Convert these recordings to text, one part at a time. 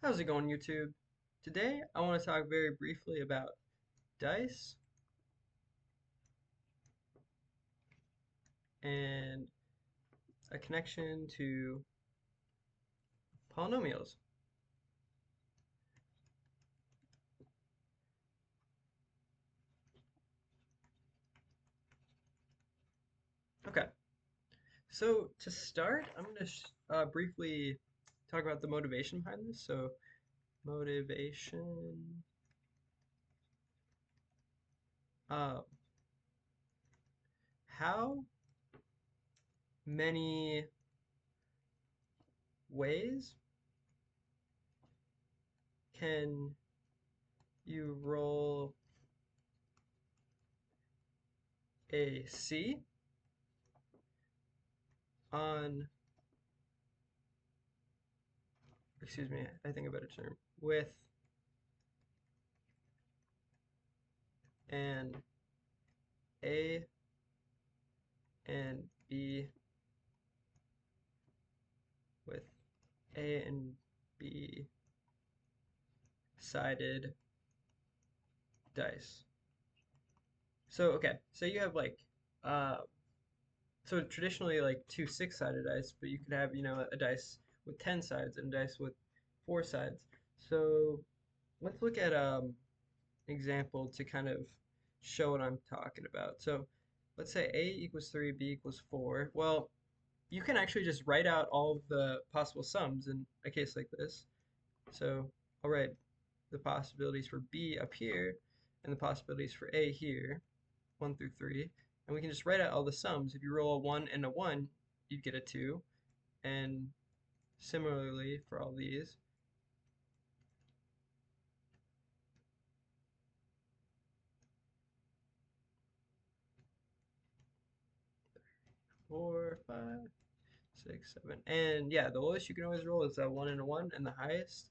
How's it going, YouTube? Today, I want to talk very briefly about dice and a connection to polynomials. Okay, so to start, I'm going to briefly talk about the motivation behind this. So, motivation. Uh, how many ways can you roll a C on, excuse me, I think a better term, with an A and B with A and B sided dice. So okay, so you have like uh so traditionally like two six-sided dice, but you could have, a dice with 10 sides and a dice with four sides. So let's look at example to kind of show what I'm talking about. So let's say A equals 3, B equals 4. Well, you can actually just write out all of the possible sums in a case like this. So I'll write the possibilities for B up here and the possibilities for A here, 1 through 3. And we can just write out all the sums. If you roll a 1 and a 1, you'd get a 2. And similarly for all these. 4, 5, 6, 7. And yeah, the lowest you can always roll is a 1 and a 1, and the highest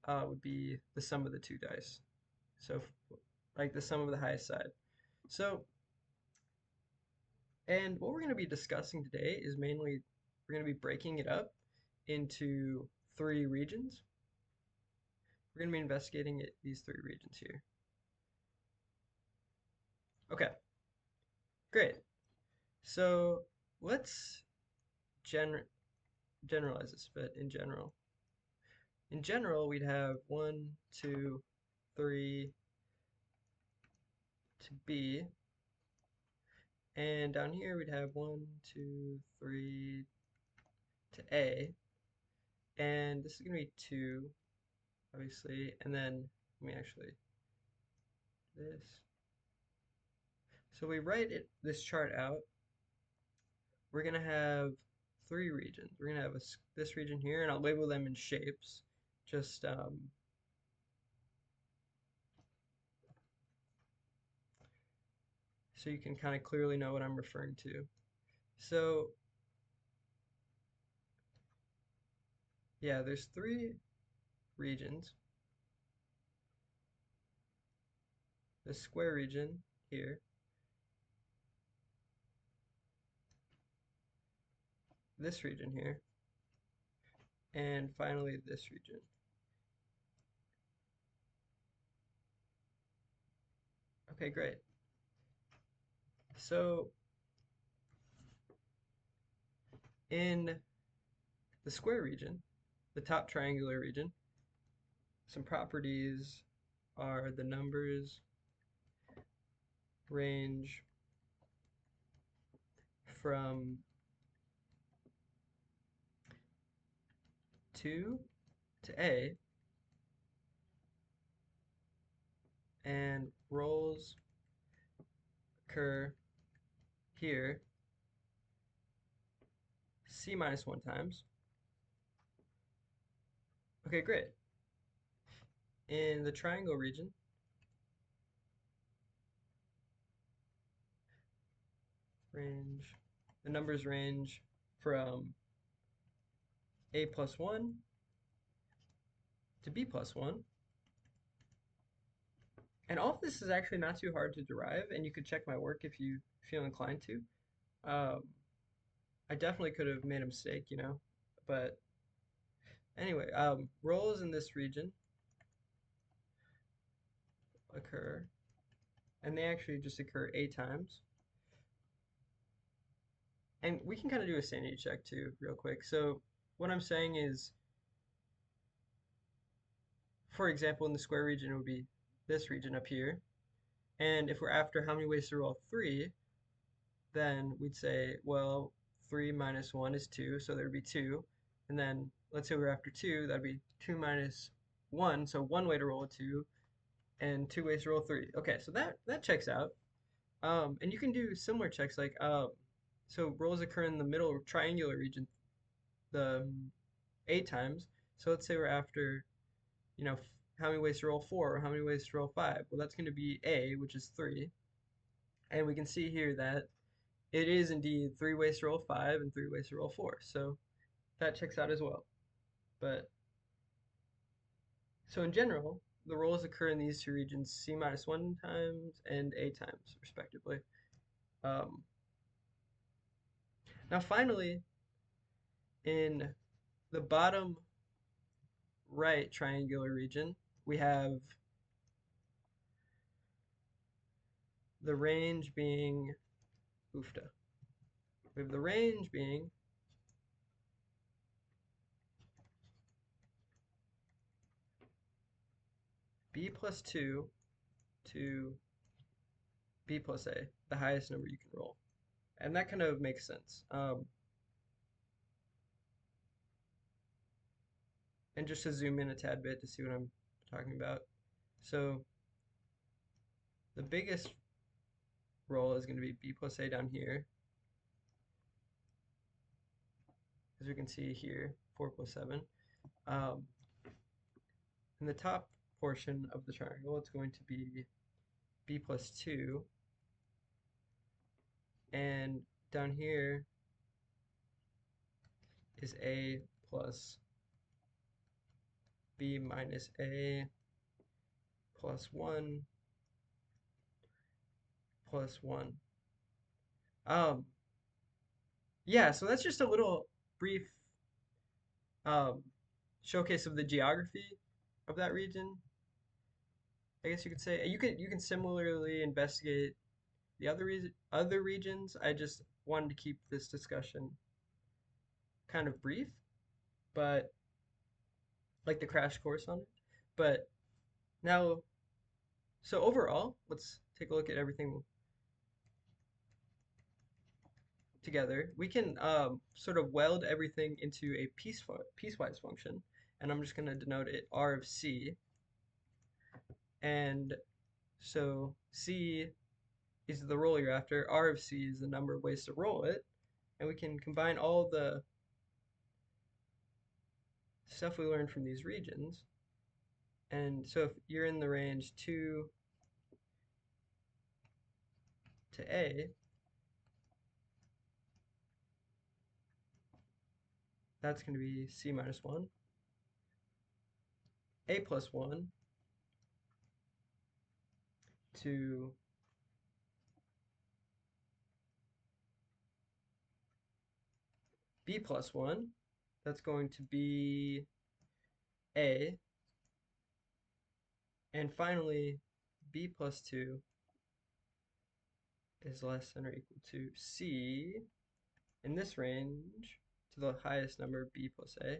would be the sum of the two dice. So like the sum of the highest side. So, and what we're going to be discussing today is mainly we're going to be breaking it up into three regions. We're going to be investigating these three regions here. Okay, great. So let's generalize this a bit in general. In general, we'd have 1, 2, 3 to B. And down here, we'd have 1, 2, 3 to A. And this is going to be 2, obviously. And then let me actually do this. So we write this chart out. We're going to have three regions. We're going to have this region here, and I'll label them in shapes. Just so you can kind of clearly know what I'm referring to. So yeah, there's three regions. The square region here, this region here, and finally this region. Okay, great. So in the square region, the top triangular region, some properties are the numbers range from 2 to A, and rolls occur here C minus 1 times. Okay, great. In the triangle region, the numbers range from A plus 1 to B plus 1. And all of this is actually not too hard to derive, and you could check my work if you feel inclined to. Um, I definitely could have made a mistake, but Anyway, rolls in this region occur, and they actually just occur a times. And we can kind of do a sanity check too, real quick. So what I'm saying is, for example, in the square region, it would be this region up here. And if we're after how many ways to roll 3, then we'd say, well, 3 minus 1 is 2, so there would be 2. And then let's say we're after 2, that'd be 2 minus 1, so one way to roll a 2, and 2 ways to roll 3. Okay, so that checks out. And you can do similar checks like, so rolls occur in the middle triangular region, the 8 times. So let's say we're after, you know, how many ways to roll 4 or how many ways to roll 5. Well, that's going to be A, which is 3. And we can see here that it is indeed 3 ways to roll 5 and 3 ways to roll 4. So that checks out as well. But so in general, the rolls occur in these two regions, C minus 1 times and A times, respectively. Um, Now finally, in the bottom right triangular region, we have the range being, oofta. We have the range being b plus 2 to b plus a, the highest number you can roll. And that kind of makes sense. And just to zoom in a tad bit to see what I'm talking about. So the biggest roll is going to be b plus a down here. As we can see here, 4 plus 7. Um, in the top portion of the triangle, it's going to be b plus 2. And down here is a plus b minus a plus 1 plus 1. Um, yeah, so that's just a little brief um, showcase of the geography of that region. I guess you could say you can similarly investigate the other regions. I just wanted to keep this discussion kind of brief, but like the crash course on it. But now, so overall, let's take a look at everything together. We can sort of weld everything into a piecewise function, and I'm just going to denote it R of C. And so C is the roll you're after, R of C is the number of ways to roll it, and we can combine all the stuff we learned from these regions. And so if you're in the range 2 to A, that's going to be C minus 1, A plus 1 to B plus 1. That's going to be A. And finally, B plus 2 is less than or equal to C in this range to the highest number, B plus A.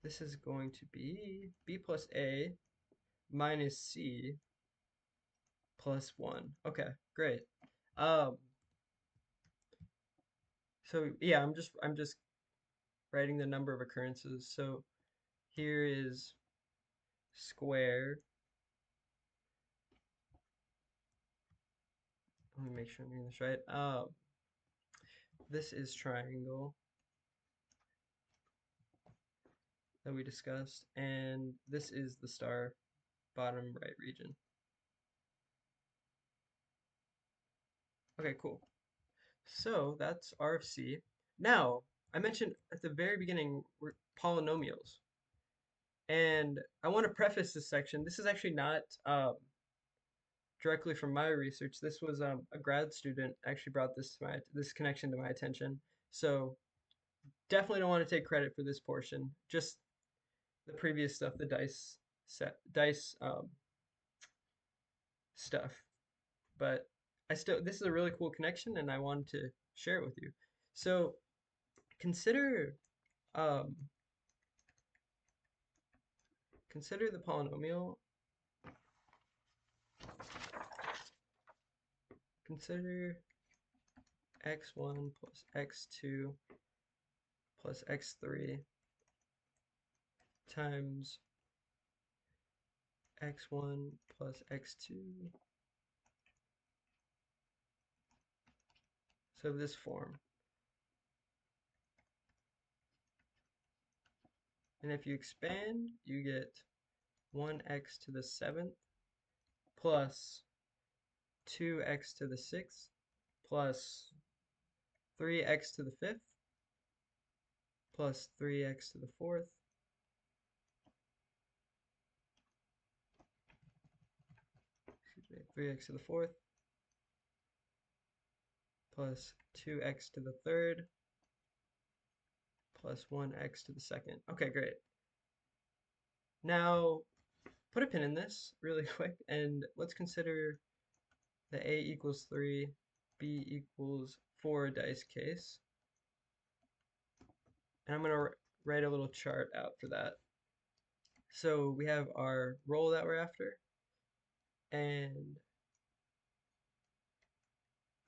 This is going to be B plus A minus C plus 1. Okay, great. Um, so yeah, I'm just writing the number of occurrences. So here is square. Let me make sure I'm getting this right. This is triangle that we discussed, and this is the star bottom right region. Okay, cool. So that's RFC. Now, I mentioned at the very beginning polynomials, and I want to preface this section. This is actually not directly from my research. This was a grad student actually brought this connection to my attention. So definitely don't want to take credit for this portion. Just the previous stuff, the dice stuff. But this is a really cool connection, and I wanted to share it with you. So consider um, consider the polynomial. Consider x1 plus x2 plus x3 times x1 plus x2. So this form. And if you expand, you get 1x to the 7th plus 2x to the 6th plus 3x to the 5th plus 3x to the 4th 3x to the 4th plus 2x to the 3rd plus 1x to the 2nd. Okay, great. Now, put a pin in this really quick, and let's consider the a equals 3, b equals 4 dice case. And I'm going to write a little chart out for that. So we have our roll that we're after, and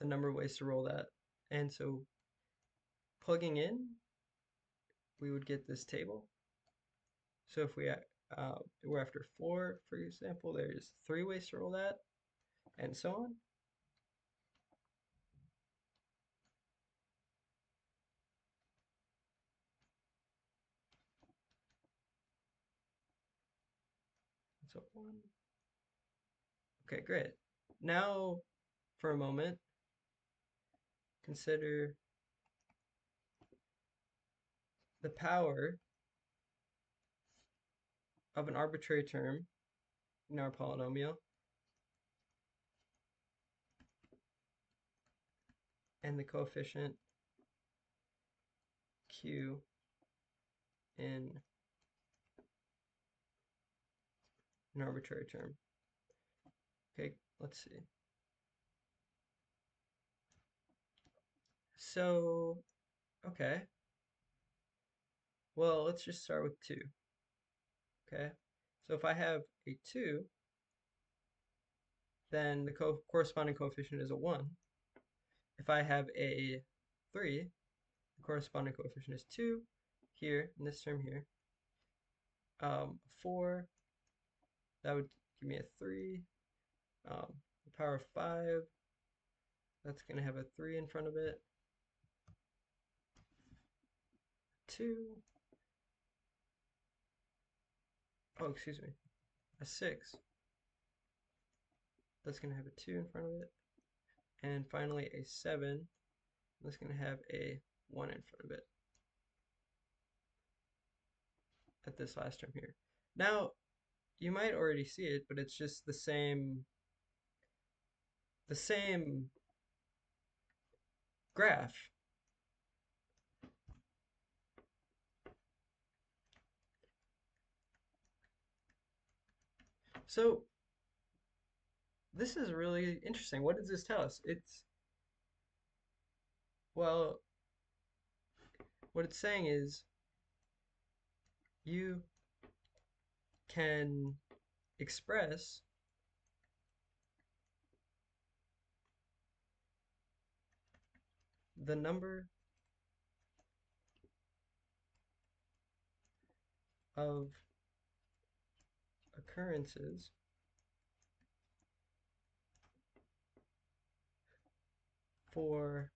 the number of ways to roll that. And so plugging in, we would get this table. So if we're after 4, for example, there's 3 ways to roll that, and so on. So 1. Okay, great. Now, for a moment, consider the power of an arbitrary term in our polynomial and the coefficient q in an arbitrary term. Okay, let's see. So, okay. Well, let's just start with 2. Okay, so if I have a 2, then the corresponding coefficient is a 1. If I have a 3, the corresponding coefficient is 2 here, in this term here. 4, that would give me a 3. The power of 5, that's going to have a 3 in front of it. 2, oh, excuse me, a 6, that's going to have a 2 in front of it. And finally, a 7, that's going to have a 1 in front of it at this last term here. Now, you might already see it, but it's just the same graph. So this is really interesting. What does this tell us? Well, what it's saying is you can express the number of occurrences for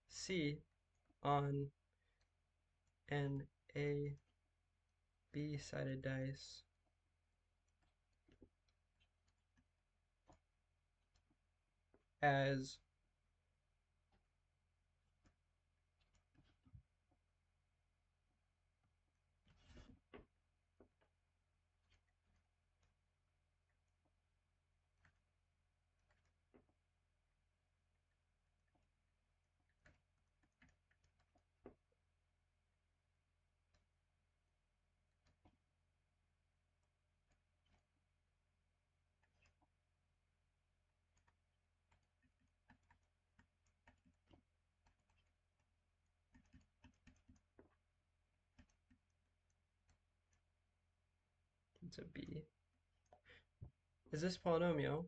C on an A B-sided dice as It's a b. Is this polynomial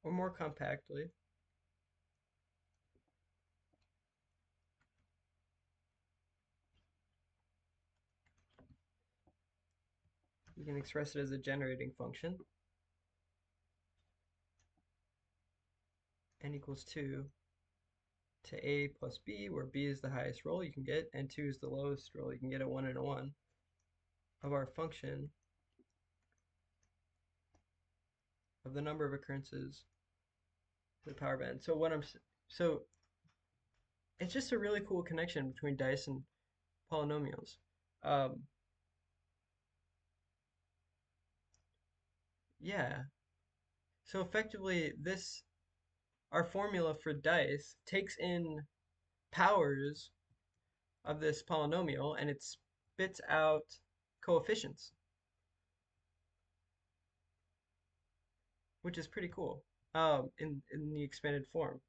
or more compactly, you can express it as a generating function, n equals 2 to a plus b, where b is the highest roll you can get, and 2 is the lowest roll. You can get a 1 and a 1 of our function of the number of occurrences to the power of n. So it's just a really cool connection between dice and polynomials. Um, yeah. So effectively, our formula for dice takes in powers of this polynomial and it spits out coefficients, which is pretty cool. In the expanded form,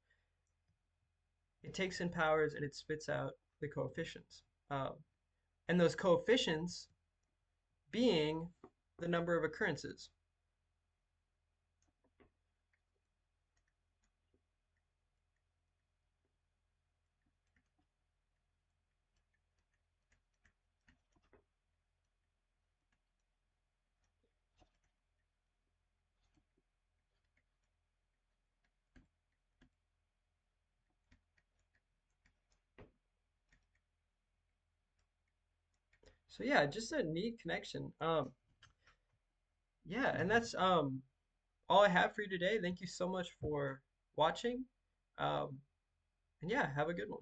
it takes in powers and it spits out the coefficients, and those coefficients being the number of occurrences. So yeah, just a neat connection. Yeah, and that's all I have for you today. Thank you so much for watching. Um, and yeah, have a good one.